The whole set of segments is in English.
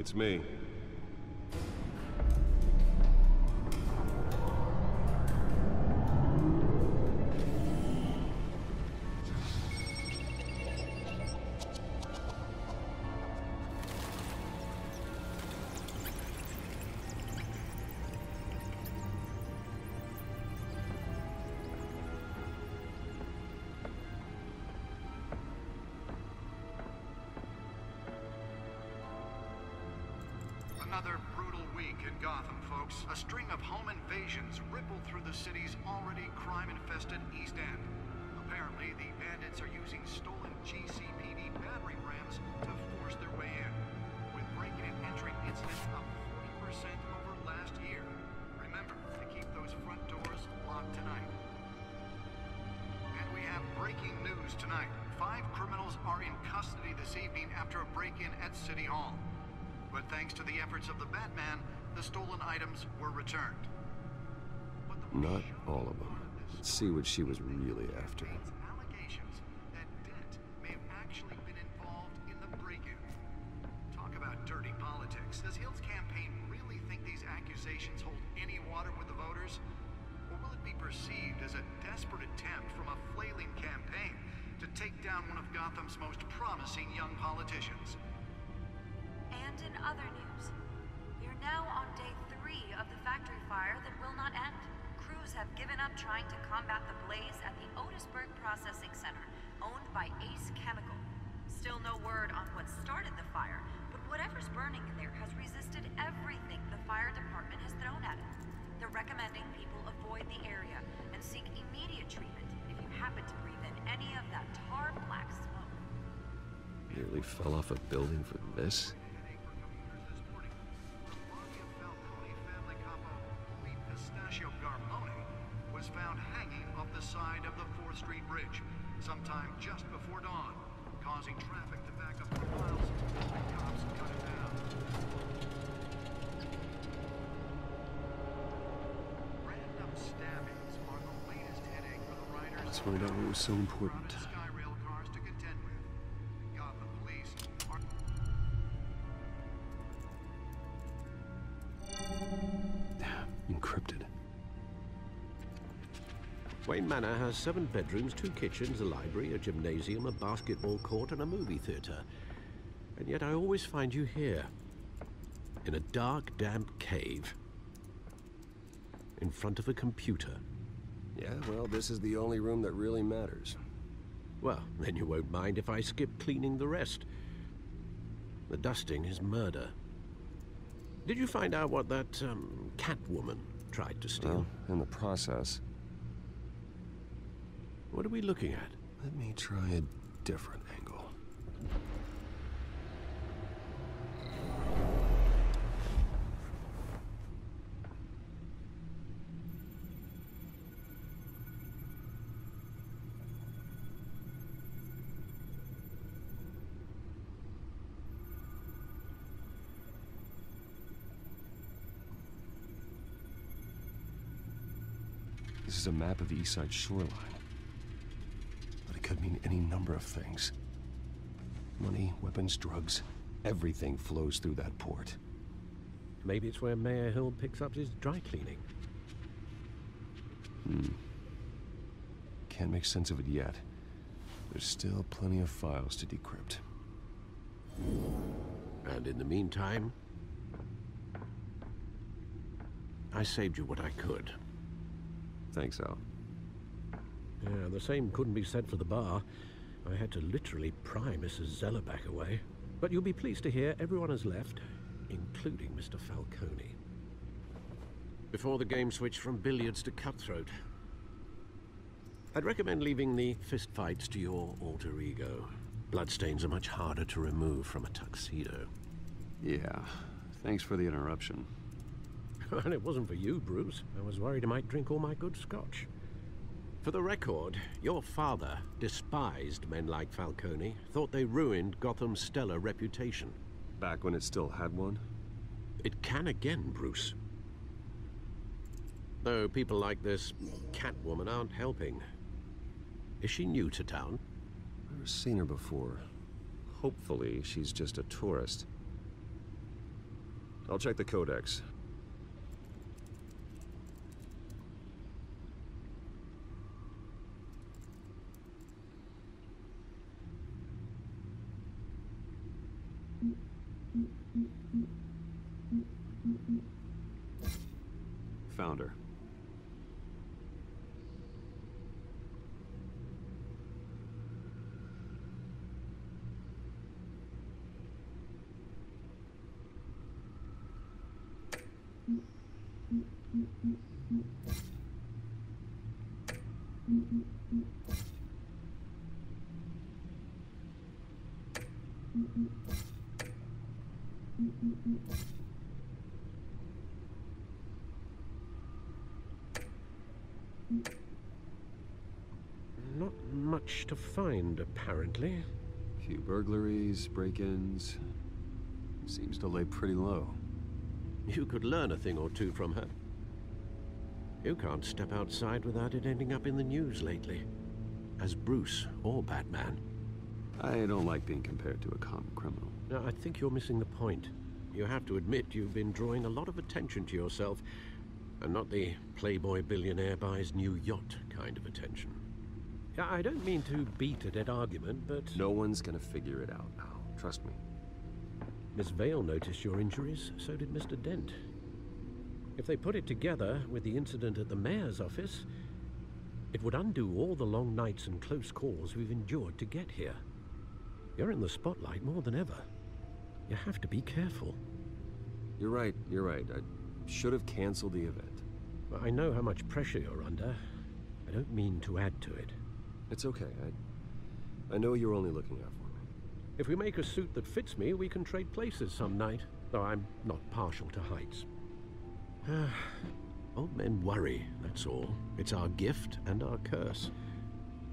It's me. Another brutal week in Gotham, folks. A string of home invasions rippled through the city's already crime-infested East End. Apparently, the bandits are using stolen GCPD battering rams to force their way in, with breaking and entering incidents up 40% over last year. Remember to keep those front doors locked tonight. And we have breaking news tonight. 5 criminals are in custody this evening after a break-in at City Hall. But thanks to the efforts of the Batman, the stolen items were returned. Not all of them. Let's see what she was really after. Allegations that Dent may have actually been involved in the break-in. Talk about dirty politics. Does Hill's campaign really think these accusations hold any water with the voters? Or will it be perceived as a desperate attempt from a flailing campaign to take down one of Gotham's most promising young politicians? And in other news, we are now on day 3 of the factory fire that will not end. Crews have given up trying to combat the blaze at the Otisburg Processing Center, owned by Ace Chemical. Still no word on what started the fire, but whatever's burning in there has resisted everything the fire department has thrown at it. They're recommending people avoid the area and seek immediate treatment if you happen to breathe in any of that tar black smoke. Nearly fell off a building for this? Was found hanging off the side of the 4th Street Bridge sometime just before dawn, causing traffic to back up for miles until the cops cut it down. Random stabbings are the latest headache for the riders. Let's find out what was so important. Skyrail cars to contend with. Gotham police are... Encrypted. Wayne Manor has 7 bedrooms, 2 kitchens, a library, a gymnasium, a basketball court, and a movie theater. And yet I always find you here, in a dark, damp cave, in front of a computer. Yeah, well, this is the only room that really matters. Well, then you won't mind if I skip cleaning the rest. The dusting is murder. Did you find out what that, Catwoman tried to steal? Well, in the process. What are we looking at? Let me try a different angle. This is a map of the East Side shoreline. But it could mean any number of things. Money, weapons, drugs, everything flows through that port. Maybe it's where Mayor Hill picks up his dry cleaning. Can't make sense of it yet. There's still plenty of files to decrypt. And in the meantime, I saved you what I could. Thanks, Al. Yeah, the same couldn't be said for the bar. I had to literally pry Mrs. Zellerback away. But you'll be pleased to hear everyone has left, including Mr. Falcone. Before the game switched from billiards to cutthroat. I'd recommend leaving the fistfights to your alter ego. Bloodstains are much harder to remove from a tuxedo. Yeah, thanks for the interruption. And it wasn't for you, Bruce. I was worried I might drink all my good scotch. For the record, your father despised men like Falcone, thought they ruined Gotham's stellar reputation. Back when it still had one? It can again, Bruce. Though people like this Catwoman aren't helping. Is she new to town? Never seen her before. Hopefully, she's just a tourist. I'll check the codex. Found her. Not much to find, apparently. Few burglaries, break-ins. Seems to lay pretty low. You could learn a thing or two from her. You can't step outside without it ending up in the news lately. As Bruce or Batman. I don't like being compared to a common criminal. No, I think you're missing the point. You have to admit you've been drawing a lot of attention to yourself, and not the playboy billionaire buys new yacht kind of attention. Yeah, I don't mean to beat a dead argument, but... No one's gonna figure it out now. Trust me. Miss Vale noticed your injuries, so did Mr. Dent. If they put it together with the incident at the mayor's office, it would undo all the long nights and close calls we've endured to get here. You're in the spotlight more than ever. You have to be careful. You're right. I should have canceled the event. I know how much pressure you're under. I don't mean to add to it. It's okay. I know you're only looking out for me. If we make a suit that fits me, we can trade places some night. Though I'm not partial to heights. Old men worry, that's all. It's our gift and our curse.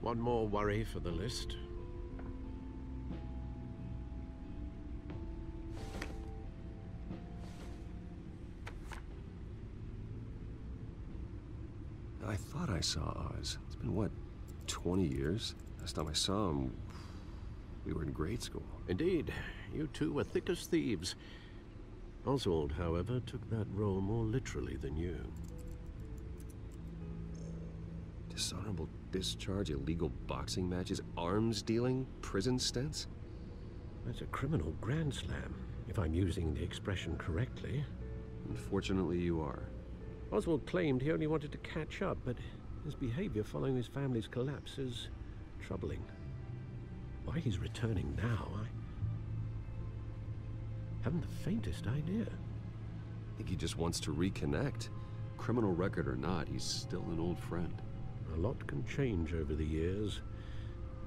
One more worry for the list. I thought I saw Oz. It's been, what, 20 years? Last time I saw him, we were in grade school. Indeed. You two were thick as thieves. Oswald, however, took that role more literally than you. Dishonorable discharge, illegal boxing matches, arms dealing, prison stints? That's a criminal grand slam, if I'm using the expression correctly. Unfortunately, you are. Oswald claimed he only wanted to catch up, but his behavior following his family's collapse is troubling. Why he's returning now, I haven't the faintest idea. I think he just wants to reconnect. Criminal record or not, he's still an old friend. A lot can change over the years.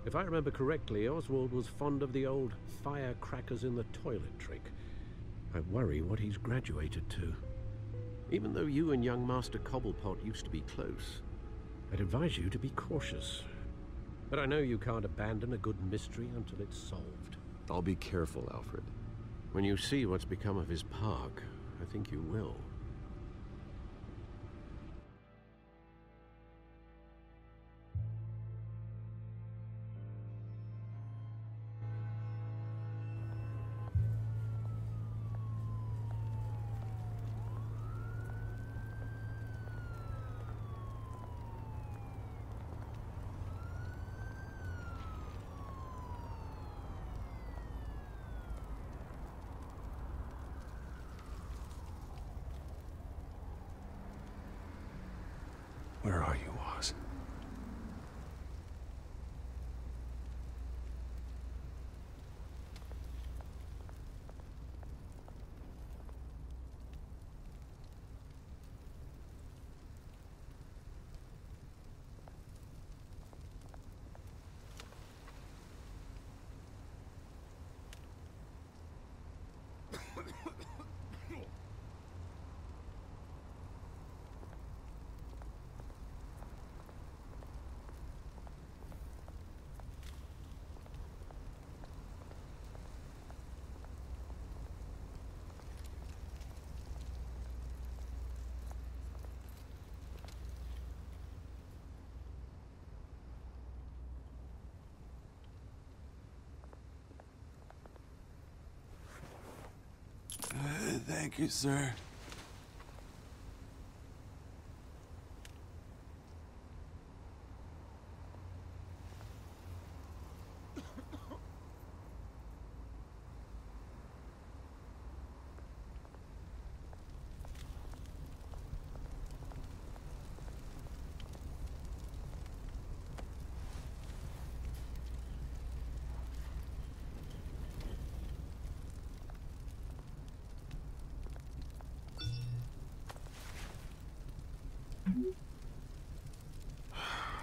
If I remember correctly, Oswald was fond of the old firecrackers in the toilet trick. I worry what he's graduated to. Even though you and young Master Cobblepot used to be close, I'd advise you to be cautious. But I know you can't abandon a good mystery until it's solved. I'll be careful, Alfred. When you see what's become of his park, I think you will. Where are you, Oz? Thank you, sir.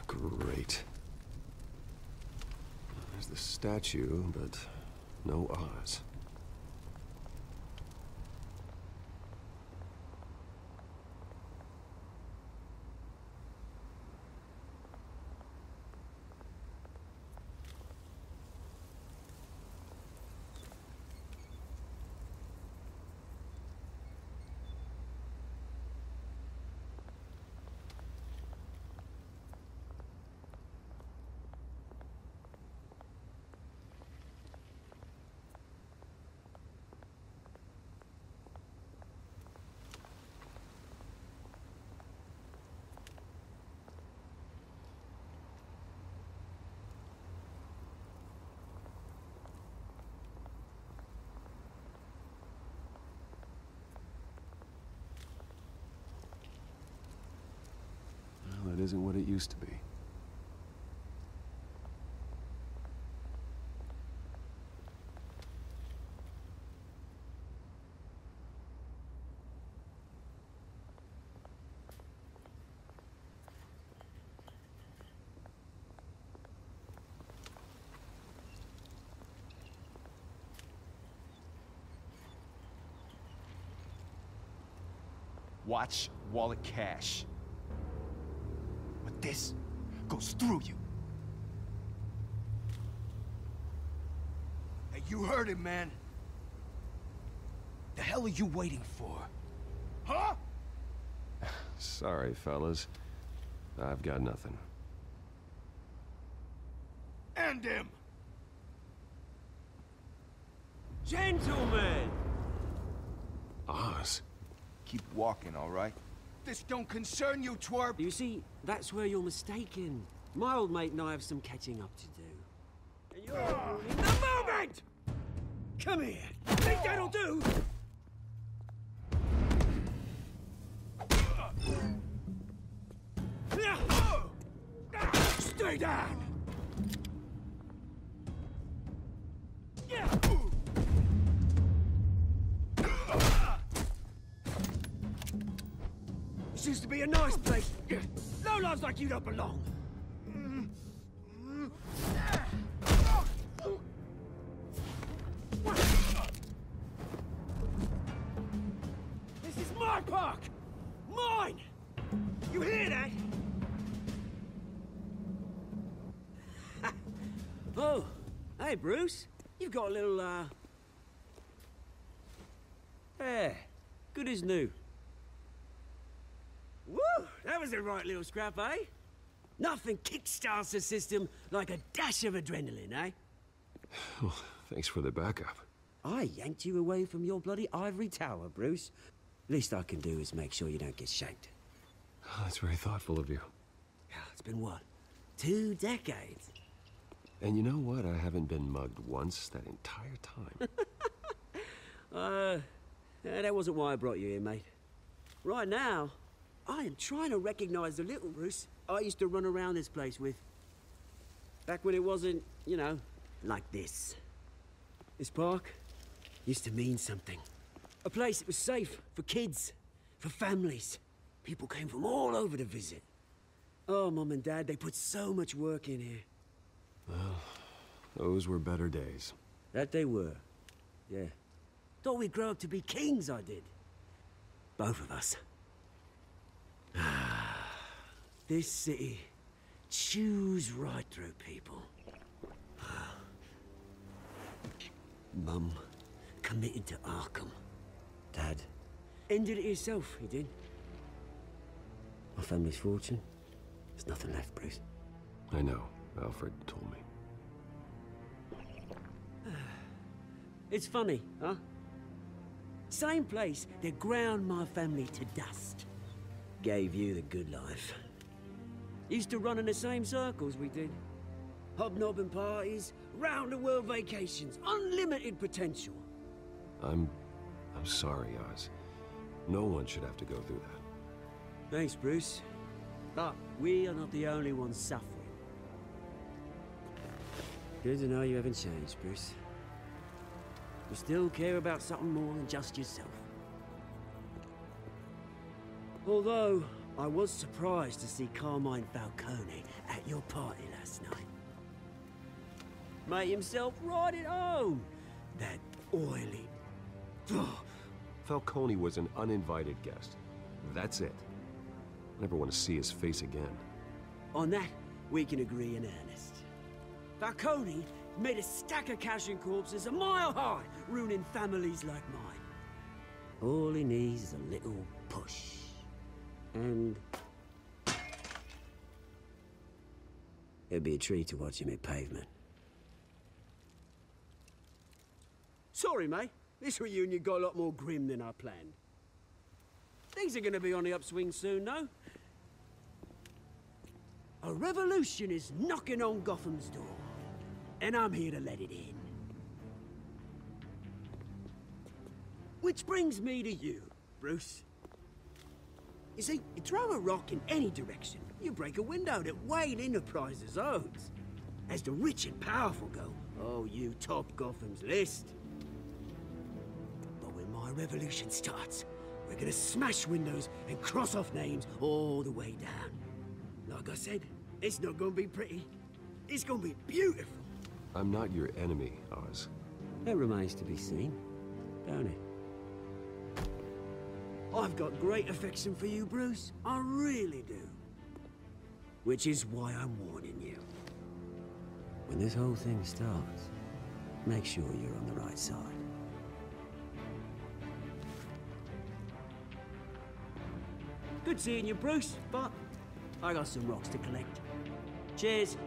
Great. There's the statue, but no Oz. Well, that isn't what it used to be. Watch wallet cash. But this goes through you. Hey, you heard it, man. The hell are you waiting for? Huh? Sorry, fellas. I've got nothing. End him! Gentlemen! Oz? Keep walking, all right? This don't concern you, twerp! You see, that's where you're mistaken. My old mate and I have some catching up to do. And you're in the moment! Come here! Think that'll do? Stay down! This used to be a nice place. Lowlifes like you don't belong. This is my park! Mine! You hear that? Oh, hey, Bruce. You've got a little, hair. Good as new. Woo! That was a right little scrap, eh? Nothing kickstarts the system like a dash of adrenaline, eh? Well, thanks for the backup. I yanked you away from your bloody ivory tower, Bruce. Least I can do is make sure you don't get shanked. Oh, that's very thoughtful of you. Yeah, it's been what? 2 decades? And you know what? I haven't been mugged once that entire time. That wasn't why I brought you here, mate. Right now, I am trying to recognize the little Bruce I used to run around this place with. Back when it wasn't, you know, like this. This park used to mean something. A place that was safe for kids, for families. People came from all over to visit. Oh, Mum and Dad, they put so much work in here. Well, those were better days. That they were, yeah. Thought we'd grow up to be kings, I did. Both of us. This city chews right through people. Mum committed to Arkham. Dad ended it himself, he did. My family's fortune, there's nothing left, Bruce. I know. Alfred told me. It's funny, huh? Same place that ground my family to dust. Gave you the good life. Used to run in the same circles we did. Hobnobbing parties, round-the-world vacations, unlimited potential. I'm sorry, Oz. No one should have to go through that. Thanks, Bruce. But we are not the only ones suffering. Good to know you haven't changed, Bruce. You still care about something more than just yourself. Although, I was surprised to see Carmine Falcone at your party last night. Made himself right at home. That oily... Falcone was an uninvited guest. That's it. I never want to see his face again. On that, we can agree in earnest. Falcone made a stack of cash and corpses a mile high, ruining families like mine. All he needs is a little push. And... it'd be a treat to watch him hit pavement. Sorry, mate. This reunion got a lot more grim than I planned. Things are gonna be on the upswing soon, though. A revolution is knocking on Gotham's door. And I'm here to let it in. Which brings me to you, Bruce. You see, you throw a rock in any direction, you break a window that Wayne Enterprises owns. As the rich and powerful go, oh, you top Gotham's list. But when my revolution starts, we're gonna smash windows and cross off names all the way down. Like I said, it's not gonna be pretty. It's gonna be beautiful. I'm not your enemy, Oz. That remains to be seen, don't it? I've got great affection for you, Bruce. I really do. Which is why I'm warning you. When this whole thing starts, make sure you're on the right side. Good seeing you, Bruce, but I got some rocks to collect. Cheers.